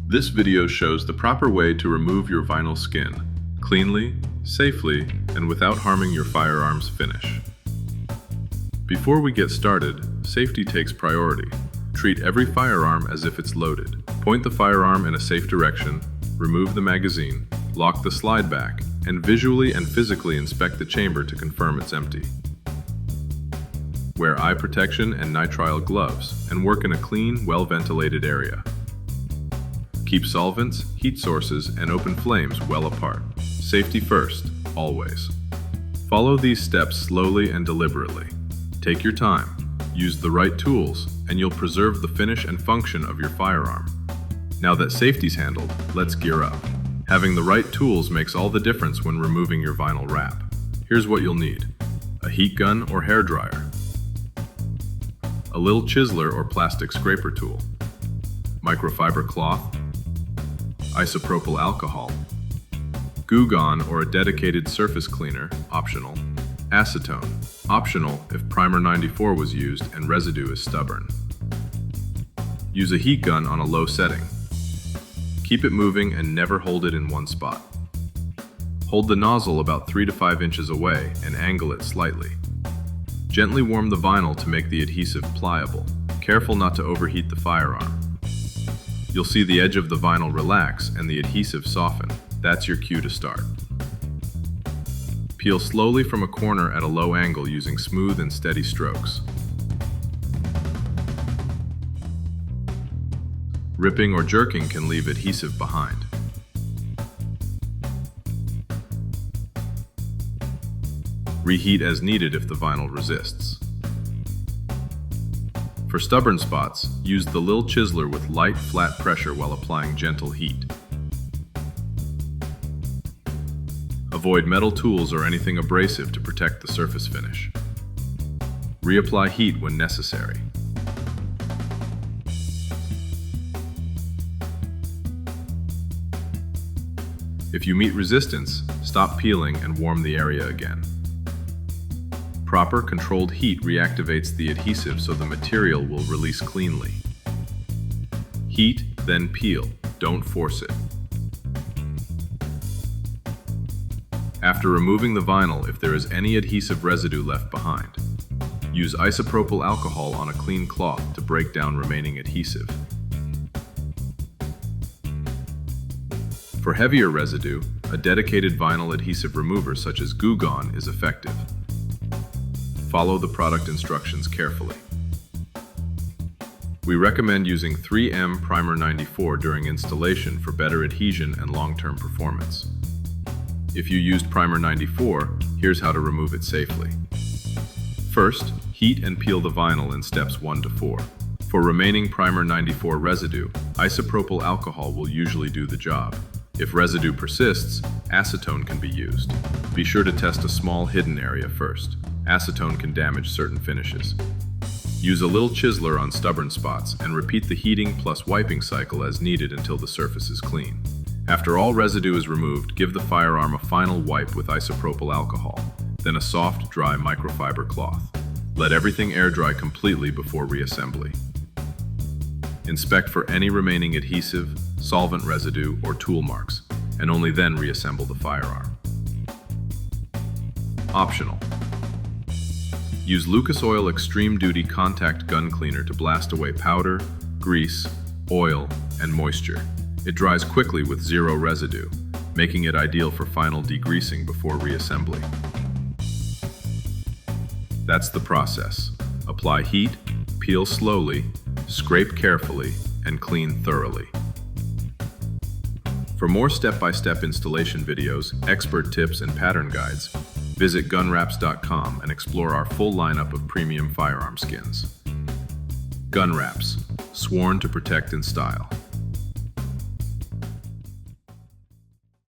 This video shows the proper way to remove your vinyl skin, cleanly, safely, and without harming your firearm's finish. Before we get started, safety takes priority. Treat every firearm as if it's loaded. Point the firearm in a safe direction, remove the magazine, lock the slide back, and visually and physically inspect the chamber to confirm it's empty. Wear eye protection and nitrile gloves, and work in a clean, well-ventilated area. Keep solvents, heat sources, and open flames well apart. Safety first, always. Follow these steps slowly and deliberately. Take your time, use the right tools, and you'll preserve the finish and function of your firearm. Now that safety's handled, let's gear up. Having the right tools makes all the difference when removing your vinyl wrap. Here's what you'll need: a heat gun or hair dryer, a little chiseler or plastic scraper tool, microfiber cloth, isopropyl alcohol, Goo Gone or a dedicated surface cleaner, optional, acetone, optional if Primer 94 was used and residue is stubborn. Use a heat gun on a low setting. Keep it moving and never hold it in one spot. Hold the nozzle about 3 to 5 inches away and angle it slightly. Gently warm the vinyl to make the adhesive pliable. Careful not to overheat the firearm. You'll see the edge of the vinyl relax and the adhesive soften. That's your cue to start. Peel slowly from a corner at a low angle using smooth and steady strokes. Ripping or jerking can leave adhesive behind. Reheat as needed if the vinyl resists. For stubborn spots, use the lil chiseler with light, flat pressure while applying gentle heat. Avoid metal tools or anything abrasive to protect the surface finish. Reapply heat when necessary. If you meet resistance, stop peeling and warm the area again. Proper, controlled heat reactivates the adhesive so the material will release cleanly. Heat, then peel. Don't force it. After removing the vinyl, if there is any adhesive residue left behind, use isopropyl alcohol on a clean cloth to break down remaining adhesive. For heavier residue, a dedicated vinyl adhesive remover such as Goo Gone is effective. Follow the product instructions carefully. We recommend using 3M Primer 94 during installation for better adhesion and long-term performance. If you used Primer 94, here's how to remove it safely. First, heat and peel the vinyl in steps 1 to 4. For remaining Primer 94 residue, isopropyl alcohol will usually do the job. If residue persists, acetone can be used. Be sure to test a small hidden area first. Acetone can damage certain finishes. Use a little chiseler on stubborn spots and repeat the heating plus wiping cycle as needed until the surface is clean. After all residue is removed, give the firearm a final wipe with isopropyl alcohol, then a soft, dry microfiber cloth. Let everything air dry completely before reassembly. Inspect for any remaining adhesive, solvent residue, or tool marks, and only then reassemble the firearm. Optional. Use Lucas Oil Extreme Duty Contact Gun Cleaner to blast away powder, grease, oil, and moisture. It dries quickly with zero residue, making it ideal for final degreasing before reassembly. That's the process. Apply heat, peel slowly, scrape carefully, and clean thoroughly. For more step-by-step installation videos, expert tips, and pattern guides, visit GunWraps.com and explore our full lineup of premium firearm skins. GunWraps, sworn to protect in style.